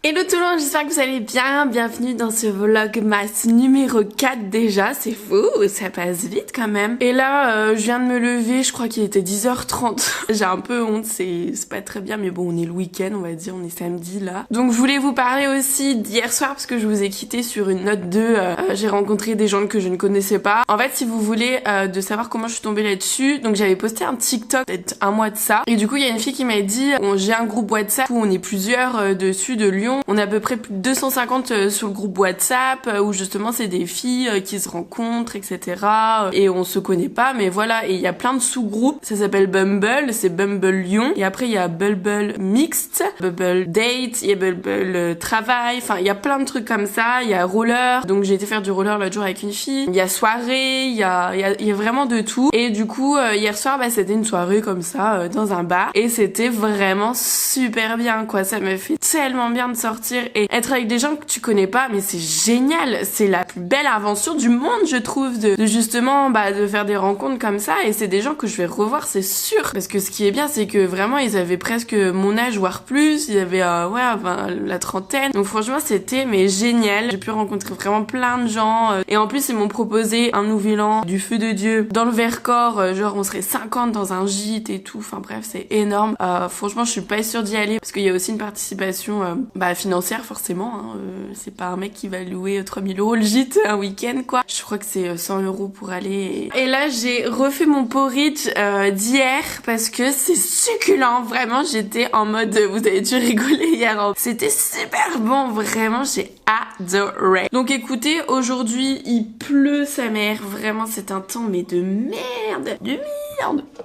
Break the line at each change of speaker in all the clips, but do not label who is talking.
Hello tout le monde, j'espère que vous allez bien, bienvenue dans ce vlogmas numéro 4 déjà, c'est fou, ça passe vite quand même. Et là, je viens de me lever, je crois qu'il était 10h30, j'ai un peu honte, c'est pas très bien, mais bon on est le week-end, on va dire, on est samedi là. Donc je voulais vous parler aussi d'hier soir, parce que je vous ai quitté sur une note 2, j'ai rencontré des gens que je ne connaissais pas. En fait, si vous voulez de savoir comment je suis tombée là-dessus, donc j'avais posté un TikTok peut-être un mois de ça, et du coup il y a une fille qui m'a dit, j'ai un groupe WhatsApp où on est plusieurs dessus de Lyon. On a à peu près plus de 250 sur le groupe WhatsApp où justement c'est des filles qui se rencontrent, etc. Et on se connaît pas, mais voilà. Et il y a plein de sous-groupes. Ça s'appelle Bumble, c'est Bumble Lyon. Et après il y a Bumble Mixte, Bumble Date, il y a Bumble Travail. Enfin il y a plein de trucs comme ça. Il y a Roller. Donc j'ai été faire du roller l'autre jour avec une fille. Il y a soirée, il y a vraiment de tout. Et du coup hier soir c'était une soirée comme ça dans un bar. Et c'était vraiment super bien quoi. Ça me fait tellement bien de sortir et être avec des gens que tu connais pas, mais c'est génial, c'est la plus belle invention du monde je trouve de justement de faire des rencontres comme ça. Et c'est des gens que je vais revoir, c'est sûr, parce que ce qui est bien c'est que vraiment ils avaient presque mon âge voire plus, ils avaient la trentaine, donc franchement c'était mais génial. J'ai pu rencontrer vraiment plein de gens et en plus ils m'ont proposé un nouvel an du feu de Dieu dans le Vercors, genre on serait 50 dans un gîte et tout, enfin bref c'est énorme. Franchement je suis pas sûre d'y aller parce qu'il y a aussi une participation financière forcément, hein. C'est pas un mec qui va louer 3000 € le gîte un week-end quoi. Je crois que c'est 100 € pour aller. Et là j'ai refait mon porridge d'hier parce que c'est succulent, vraiment j'étais en mode, vous avez dû rigoler hier, hein. C'était super bon, vraiment j'ai adoré. Donc écoutez, aujourd'hui il pleut sa mère, vraiment c'est un temps mais de merde,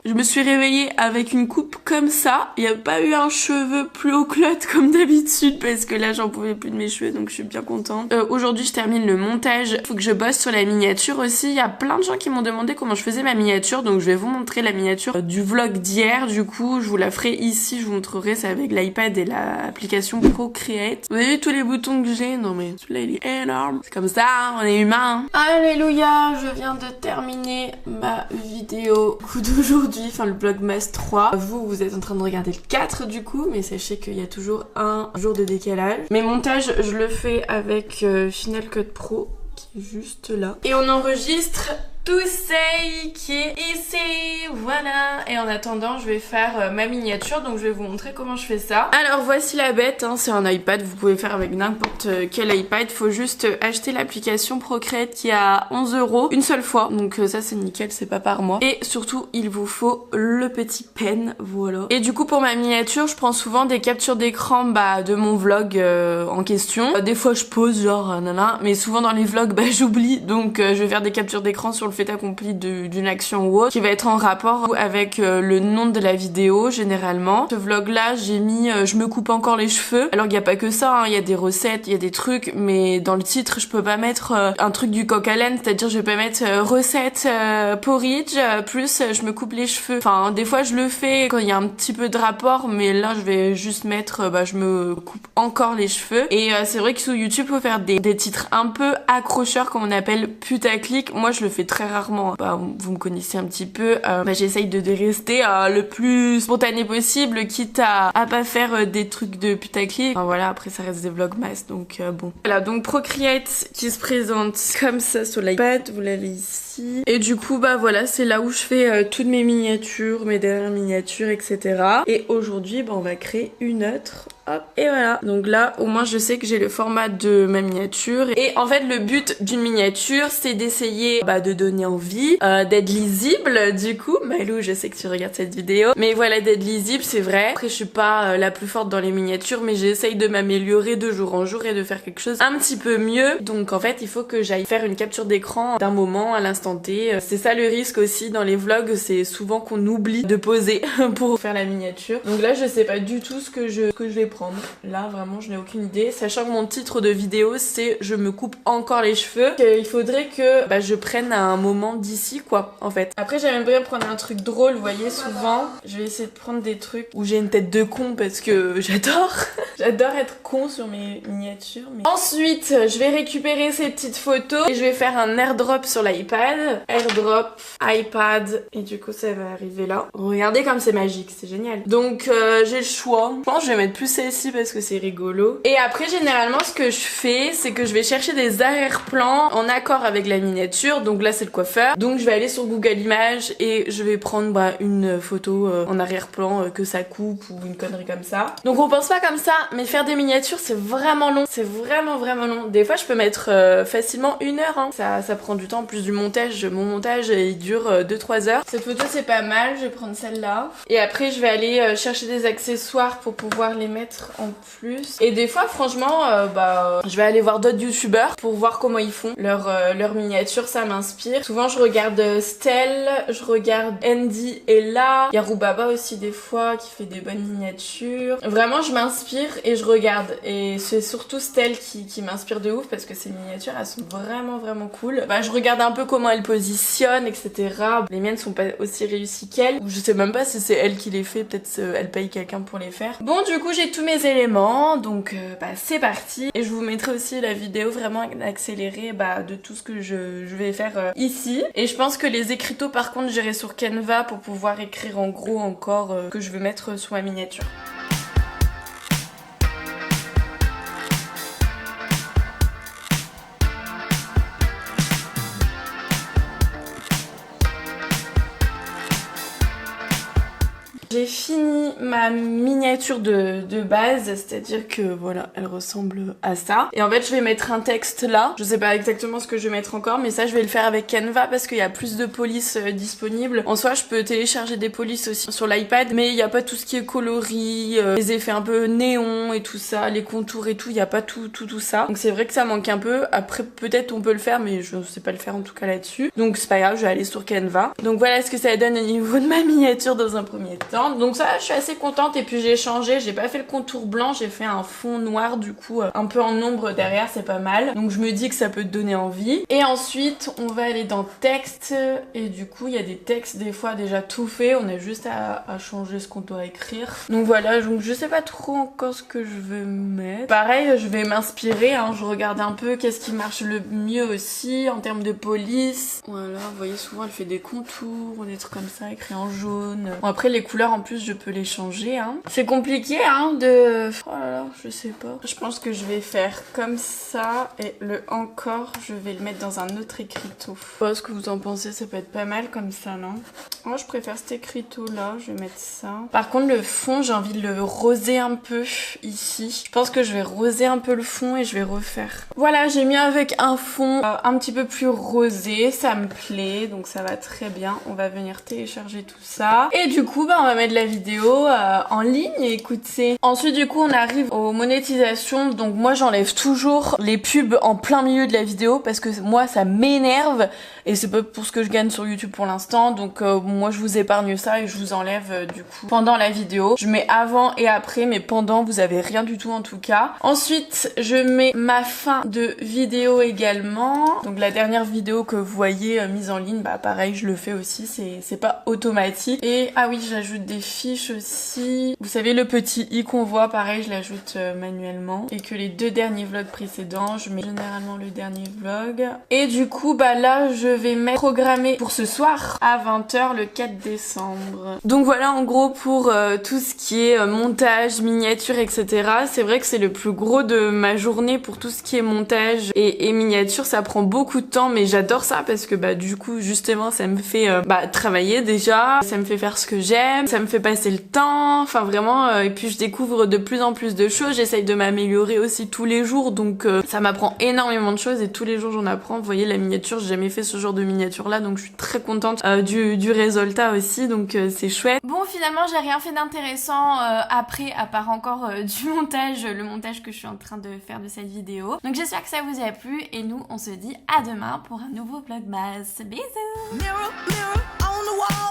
Je me suis réveillée avec une coupe comme ça. Il n'y a pas eu un cheveu plus haut que l'autre comme d'habitude parce que là j'en pouvais plus de mes cheveux, donc je suis bien contente. Aujourd'hui je termine le montage. Faut que je bosse sur la miniature aussi. Il y a plein de gens qui m'ont demandé comment je faisais ma miniature, donc je vais vous montrer la miniature du vlog d'hier. Du coup je vous la ferai ici, je vous montrerai, c'est avec l'iPad et l'application Procreate. Vous avez vu tous les boutons que j'ai? Non mais celui-là il est énorme. C'est comme ça, hein, on est humain. Alléluia, je viens de terminer ma vidéo d'aujourd'hui, enfin le vlogmas 3. Vous êtes en train de regarder le 4 du coup, mais sachez qu'il y a toujours un jour de décalage. Mes montages, je le fais avec Final Cut Pro qui est juste là. Et on enregistre tout ça qui est ici, voilà. Et en attendant, je vais faire ma miniature, donc je vais vous montrer comment je fais ça. Alors voici la bête, hein, c'est un iPad, vous pouvez faire avec n'importe quel iPad. Faut juste acheter l'application Procreate qui a 11 € une seule fois, donc ça c'est nickel, c'est pas par mois. Et surtout, il vous faut le petit pen, voilà. Et du coup pour ma miniature, je prends souvent des captures d'écran de mon vlog en question. Des fois je pose genre mais souvent dans les vlogs j'oublie, donc je vais faire des captures d'écran sur le fait accompli d'une action ou autre qui va être en rapport avec le nom de la vidéo généralement. Ce vlog là j'ai mis je me coupe encore les cheveux. Alors il n'y a pas que ça, hein. Il y a des recettes, il y a des trucs, mais dans le titre je peux pas mettre un truc du coq à l'âne, c'est-à-dire je vais pas mettre recette porridge plus je me coupe les cheveux. Enfin des fois je le fais quand il y a un petit peu de rapport, mais là je vais juste mettre je me coupe encore les cheveux. Et c'est vrai que sur YouTube faut faire des titres un peu accrocheurs comme on appelle putaclic. Moi je le fais très rarement, vous me connaissez un petit peu, j'essaye de rester le plus spontané possible, quitte à pas faire des trucs de putaclic. Enfin, voilà, après ça reste des vlogmas, donc bon. Voilà, donc Procreate qui se présente comme ça sur l'iPad, vous l'avez ici. Et du coup, voilà, c'est là où je fais toutes mes miniatures, mes dernières miniatures, etc. Et aujourd'hui, on va créer une autre. Hop, et voilà. Donc là, au moins, je sais que j'ai le format de ma miniature. Et en fait, le but d'une miniature, c'est d'essayer de donner envie, d'être lisible. Du coup, Malou, je sais que tu regardes cette vidéo. Mais voilà, d'être lisible, c'est vrai. Après, je suis pas la plus forte dans les miniatures, mais j'essaye de m'améliorer de jour en jour et de faire quelque chose un petit peu mieux. Donc en fait, il faut que j'aille faire une capture d'écran d'un moment à l'instant T. C'est ça le risque aussi dans les vlogs, c'est souvent qu'on oublie de poser pour faire la miniature. Donc là, je sais pas du tout ce que je vais prendre. Là vraiment je n'ai aucune idée, sachant que mon titre de vidéo c'est je me coupe encore les cheveux. Il faudrait que je prenne un moment d'ici quoi en fait. Après j'aimerais bien prendre un un truc drôle, vous voyez, souvent. Je vais essayer de prendre des trucs où j'ai une tête de con parce que j'adore. J'adore être con sur mes miniatures. Mais... Ensuite, je vais récupérer ces petites photos et je vais faire un airdrop sur l'iPad. Airdrop, iPad, et du coup ça va arriver là. Regardez comme c'est magique, c'est génial. Donc j'ai le choix. Je pense que je vais mettre plus celle-ci parce que c'est rigolo. Et après, généralement, ce que je fais, c'est que je vais chercher des arrière-plans en accord avec la miniature. Donc là, c'est le coiffeur. Donc je vais aller sur Google Images et je vais prendre une photo en arrière-plan que ça coupe ou une connerie comme ça. Donc on pense pas comme ça, mais faire des miniatures, c'est vraiment long. C'est vraiment long. Des fois, je peux mettre facilement 1 heure. Hein. Ça prend du temps, en plus du montage. Mon montage, il dure 2-3 heures. Cette photo, c'est pas mal. Je vais prendre celle-là. Et après, je vais aller chercher des accessoires pour pouvoir les mettre en plus. Et des fois, franchement, je vais aller voir d'autres youtubeurs pour voir comment ils font leur miniature. Ça m'inspire. Souvent, je regarde Stell, je regarde Andy et là. Il y a Rubaba aussi des fois qui fait des bonnes miniatures. Vraiment, je m'inspire et je regarde. Et c'est surtout Stell qui m'inspire de ouf parce que ces miniatures, elles sont vraiment cool. Je regarde un peu comment elle positionne, etc. Les miennes sont pas aussi réussies qu'elle. Je sais même pas si c'est elle qui les fait, peut-être elle paye quelqu'un pour les faire. Bon, du coup, j'ai tous mes éléments, donc c'est parti. Et je vous mettrai aussi la vidéo vraiment accélérée de tout ce que je vais faire ici. Et je pense que les écriteaux, par contre, j'irai sur Canva pour pouvoir écrire en gros encore que je veux mettre sur ma miniature. J'ai fini ma miniature de base, c'est-à-dire que voilà, elle ressemble à ça. Et en fait, je vais mettre un texte là. Je sais pas exactement ce que je vais mettre encore, mais ça, je vais le faire avec Canva parce qu'il y a plus de polices disponibles. En soi, je peux télécharger des polices aussi sur l'iPad, mais il n'y a pas tout ce qui est coloris, les effets un peu néon et tout ça, les contours et tout, il n'y a pas tout ça. Donc c'est vrai que ça manque un peu. Après, peut-être on peut le faire, mais je sais pas le faire en tout cas là-dessus. Donc c'est pas grave, je vais aller sur Canva. Donc voilà ce que ça donne au niveau de ma miniature dans un premier temps. Donc ça, je suis assez contente. Et puis j'ai changé, j'ai pas fait le contour blanc, j'ai fait un fond noir du coup, un peu en ombre derrière, c'est pas mal. Donc je me dis que ça peut te donner envie. Et ensuite, on va aller dans texte. Et du coup, il y a des textes des fois déjà tout faits. On a juste à changer ce qu'on doit écrire. Donc voilà, donc je sais pas trop encore ce que je veux mettre. Pareil, je vais m'inspirer, hein. Je regarde un peu qu'est-ce qui marche le mieux aussi en termes de police. Voilà, vous voyez, souvent elle fait des contours, des trucs comme ça, écrit en jaune. Bon, après les couleurs en plus je peux les changer, hein. C'est compliqué, hein, de... Oh là là, je sais pas. Je pense que je vais faire comme ça et le encore, je vais le mettre dans un autre écriteau. Je sais pas ce que vous en pensez, ça peut être pas mal comme ça, non? Moi je préfère cet écriteau là, je vais mettre ça. Par contre le fond, j'ai envie de le roser un peu ici. Je pense que je vais roser un peu le fond et je vais refaire. Voilà, j'ai mis avec un fond un petit peu plus rosé, ça me plaît, donc ça va très bien. On va venir télécharger tout ça. Et du coup, on va mettre la vidéo en ligne et écoutez. Ensuite, du coup, on arrive aux monétisations. Donc moi, j'enlève toujours les pubs en plein milieu de la vidéo parce que moi, ça m'énerve et c'est pas pour ce que je gagne sur YouTube pour l'instant. Donc moi, je vous épargne ça et je vous enlève du coup pendant la vidéo. Je mets avant et après, mais pendant, vous avez rien du tout en tout cas. Ensuite, je mets ma fin de vidéo également. Donc la dernière vidéo que vous voyez mise en ligne, pareil, je le fais aussi. C'est pas automatique. Et ah oui, j'ajoute des fiches aussi. Vous savez, le petit i qu'on voit, pareil, je l'ajoute manuellement. Et que les 2 derniers vlogs précédents, je mais généralement le dernier vlog. Et du coup, là, je vais mettre programmé pour ce soir à 20 h le 4 décembre. Donc voilà, en gros, pour tout ce qui est montage, miniature, etc. C'est vrai que c'est le plus gros de ma journée pour tout ce qui est montage et miniature. Ça prend beaucoup de temps, mais j'adore ça parce que du coup, justement, ça me fait travailler déjà. Ça me fait faire ce que j'aime, ça me fait passer le temps, enfin vraiment, et puis je découvre de plus en plus de choses, j'essaye de m'améliorer aussi tous les jours, donc ça m'apprend énormément de choses et tous les jours j'en apprends. Vous voyez, la miniature, j'ai jamais fait ce genre de miniature là, donc je suis très contente du résultat aussi, donc c'est chouette. Bon, finalement j'ai rien fait d'intéressant après, à part encore du montage, le montage que je suis en train de faire de cette vidéo. Donc j'espère que ça vous a plu et nous on se dit à demain pour un nouveau vlogmas. Bisous. Mirror, mirror on the wall.